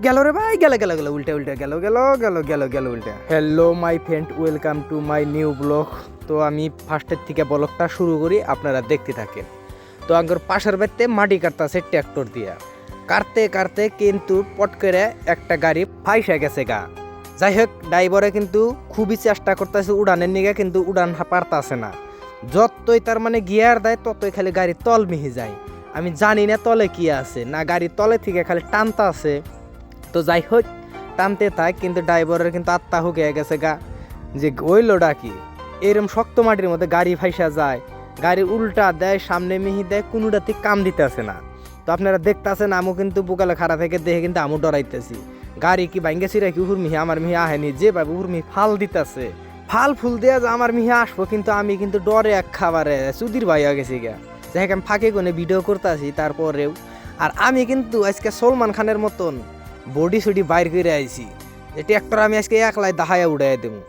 গেল রে ভাই, গেল গেল গেল উল্টে উল্টে গেল গেল গেল গেল গেল উল্টে। Hello my friend, welcome to my new blog. তো আমি ফার্স্টের থেকে ব্লগটা শুরু করি, আপনারা দেখতে থাকেন। তো আঙ্গর পাশের বাড়িতে মাটি কাটতেছে ট্র্যাক্টর দিয়া, কাটতে কাটতে কিন্তু পট করে একটা গাড়ি ফাইসা গেছে গা। যাই হোক, ড্রাইভারে কিন্তু খুবই চেষ্টা করতেছে উড়ানের নিগে, কিন্তু উড়ান পারতাছে না। যতই তার মানে গিয়ার দেয় ততই খালি গাড়ি তল মিহি যায়। আমি জানি না তলে কি আছে, না গাড়ির তলে থেকে খালি টানতা আছে। তো যাই হোক, টানতে থাক, কিন্তু ড্রাইভারের কিন্তু আত্মা হুকে গেছে গা, যে ওইলোটা কি এরম শক্ত মাটির মধ্যে গাড়ি ফাইসা যায়, গাড়ি উল্টা দেয়, সামনে মিহি দেয়, কোনোটাতে কাম দিতেছে না। তো আপনারা দেখতেছেন, আমু কিন্তু বুকালে খাড়া থেকে দেখে কিন্তু আমু ডরাইতেছি, গাড়ি কি ভাঙ্গে ছিঁড়ে কি উহুর মিহি আমার মিহি আহেনি, যে ভাবে উহুর মিহি ফাল দিতেছে, ফাল ফুল দেয়া যে আমার মিহি আসবো, কিন্তু আমি কিন্তু ডরে এক খাবারে সুধীর ভাই হয়ে গেছি গা। যাই হোক, আমি ফাঁকে কোনে ভিডিও করতেছি তারপরেও। আর আমি কিন্তু আজকে সলমান খানের মতন বডি সুডি বাইর করে আইছি, যে ট্র্যাক্টর আমি আজকে একলাই দাহায়া উড়াই দেবো।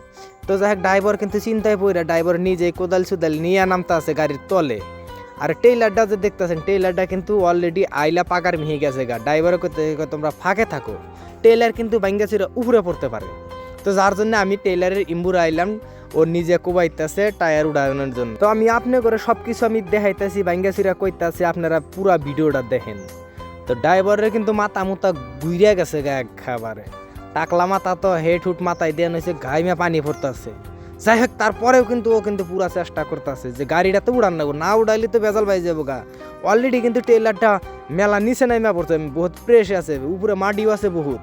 তো যাই হোক, ড্রাইভার কিন্তু চিন্তায় পড়ে, ড্রাইভার নিজে কোদাল সুদাল নিয়ে নামতে আছে গাড়ির তলে। আর টেইলারটা যে দেখতেছেন, টেইলারটা কিন্তু অলরেডি আইলা পাকার মিহি গেছে গা। ড্রাইভার করতে তোমরা ফাঁকে থাকো, টেইলার কিন্তু ভাঙ্গা ছিল উপরে পড়তে পারে। তো যার জন্য আমি টেইলারের ইম্বুর আইলাম, ওর নিজে কোবাইতেছে টায়ার উড়ানোর জন্য। তো আমি আপনি করে সব কিছু আমি দেখাইতেছি, ভাঙ্গা চিরা কইতাছি, আপনারা পুরা ভিডিওটা দেখেন। তো ড্রাইভারের কিন্তু মাথা মুতা গুইরা গেছে গা একবারে, টাকলা মাথা তো হেড হুট মাথায় দেন হয়েছে, ঘাইমা পানি পড়তেছে। যাই হোক, তারপরেও কিন্তু ও কিন্তু পুরা চেষ্টা করতেছে যে গাড়িটা তো উড়ান নেবো, না উড়াইলে তো বেজাল পাই যাবো গা। অলরেডি কিন্তু টেইলারটা মেলা নিচে নাইমা পড়ছে, বহুত প্রেস আছে, উপরে মাটিও আছে বহুত।